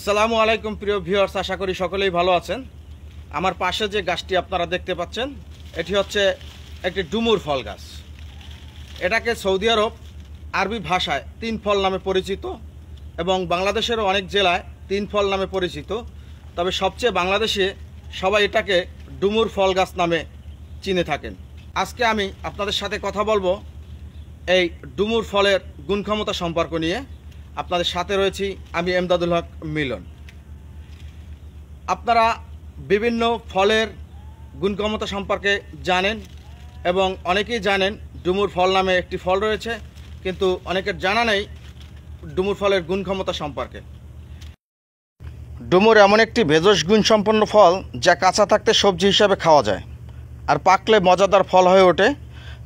আসসালামু আলাইকুম প্রিয় ভিউয়ার্স, আশা করি সকলেই ভালো আছেন। আমার পাশে যে গাছটি আপনারা দেখতে পাচ্ছেন এটি হচ্ছে একটি ডুমুর ফল গাছ। এটাকে সৌদি আরব আরবি ভাষায় তিন ফল নামে পরিচিত এবং বাংলাদেশেরও অনেক জেলায় তিন ফল নামে পরিচিত, তবে সবচেয়ে বাংলাদেশে সবাই এটাকে ডুমুর ফল গাছ নামে চিনে থাকেন। আজকে আমি আপনাদের সাথে কথা বলবো এই ডুমুর ফলের গুণক্ষমতা সম্পর্ক নিয়ে। আপনাদের সাথে রয়েছি আমি এমদাদুল হক মিলন। আপনারা বিভিন্ন ফলের গুণক্ষমতা সম্পর্কে জানেন এবং অনেকেই জানেন ডুমুর ফল নামে একটি ফল রয়েছে, কিন্তু অনেকের জানা নেই ডুমুর ফলের গুণক্ষমতা সম্পর্কে। ডুমুর এমন একটি ভেষজ গুণসম্পন্ন ফল যা কাঁচা থাকতে সবজি হিসাবে খাওয়া যায় আর পাকলে মজাদার ফল হয়ে ওঠে।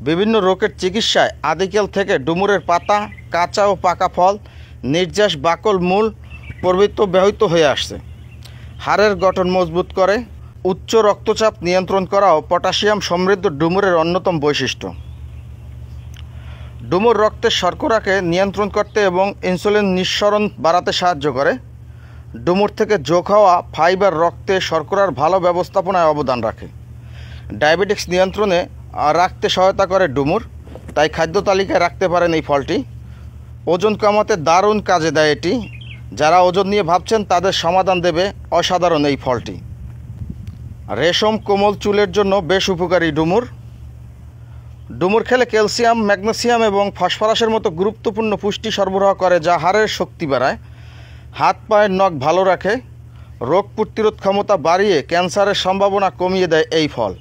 বিভিন্ন রোগের চিকিৎসায় আদিকাল থেকে ডুমুরের পাতা, কাঁচা ও পাকা ফল, নির্যাস, বাকল, মূল প্রভৃতি ব্যবহৃত হয়ে আসছে। হাড়ের গঠন মজবুত করে, উচ্চ রক্তচাপ নিয়ন্ত্রণ করা ও পটাশিয়াম সমৃদ্ধ ডুমুরের অন্যতম বৈশিষ্ট্য। ডুমুর রক্তের শর্করাকে নিয়ন্ত্রণ করতে এবং ইনসুলিন নিঃসরণ বাড়াতে সাহায্য করে। ডুমুর থেকে যোগ হওয়া ফাইবার রক্তে শর্করার ভালো ব্যবস্থাপনায় অবদান রাখে। ডায়াবেটিক্স নিয়ন্ত্রণে রাখতে সহায়তা করে ডুমুর, তাই খাদ্য তালিকায় রাখতে পারেন এই ফলটি। ওজন কমাতে দারুণ কাজে দেয় এটি। যারা ওজন নিয়ে ভাবছেন তাদের সমাধান দেবে অসাধারণ এই ফলটি। রেশম কোমল চুলের জন্য বেশ উপকারী ডুমুর। ডুমুর খেলে ক্যালসিয়াম, ম্যাগনেসিয়াম এবং ফসফরাসের মতো গুরুত্বপূর্ণ পুষ্টি সরবরাহ করে, যা হাড়ের শক্তি বাড়ায়, হাত পায়ের নখ ভালো রাখে, রোগ প্রতিরোধ ক্ষমতা বাড়িয়ে ক্যান্সারের সম্ভাবনা কমিয়ে দেয় এই ফল।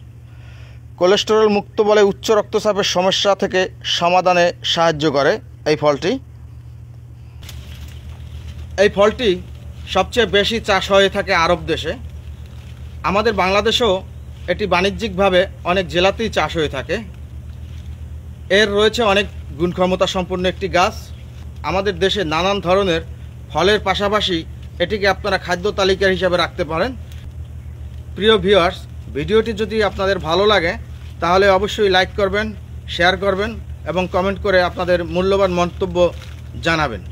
কোলেস্টেরল মুক্ত বলে উচ্চ রক্তচাপের সমস্যা থেকে সমাধানে সাহায্য করে এই ফলটি। এই ফলটি সবচেয়ে বেশি চাষ হয়ে থাকে আরব দেশে। আমাদের বাংলাদেশেও এটি বাণিজ্যিকভাবে অনেক জেলাতেই চাষ হয়ে থাকে। এর রয়েছে অনেক গুণক্ষমতা সম্পন্ন একটি গাছ। আমাদের দেশে নানান ধরনের ফলের পাশাপাশি এটিকে আপনারা খাদ্য তালিকা হিসাবে রাখতে পারেন। প্রিয় ভিউয়ার্স, ভিডিওটি যদি আপনাদের ভালো লাগে তাহলে অবশ্যই লাইক করবেন, শেয়ার করবেন এবং কমেন্ট করে আপনাদের মূল্যবান মন্তব্য জানাবেন।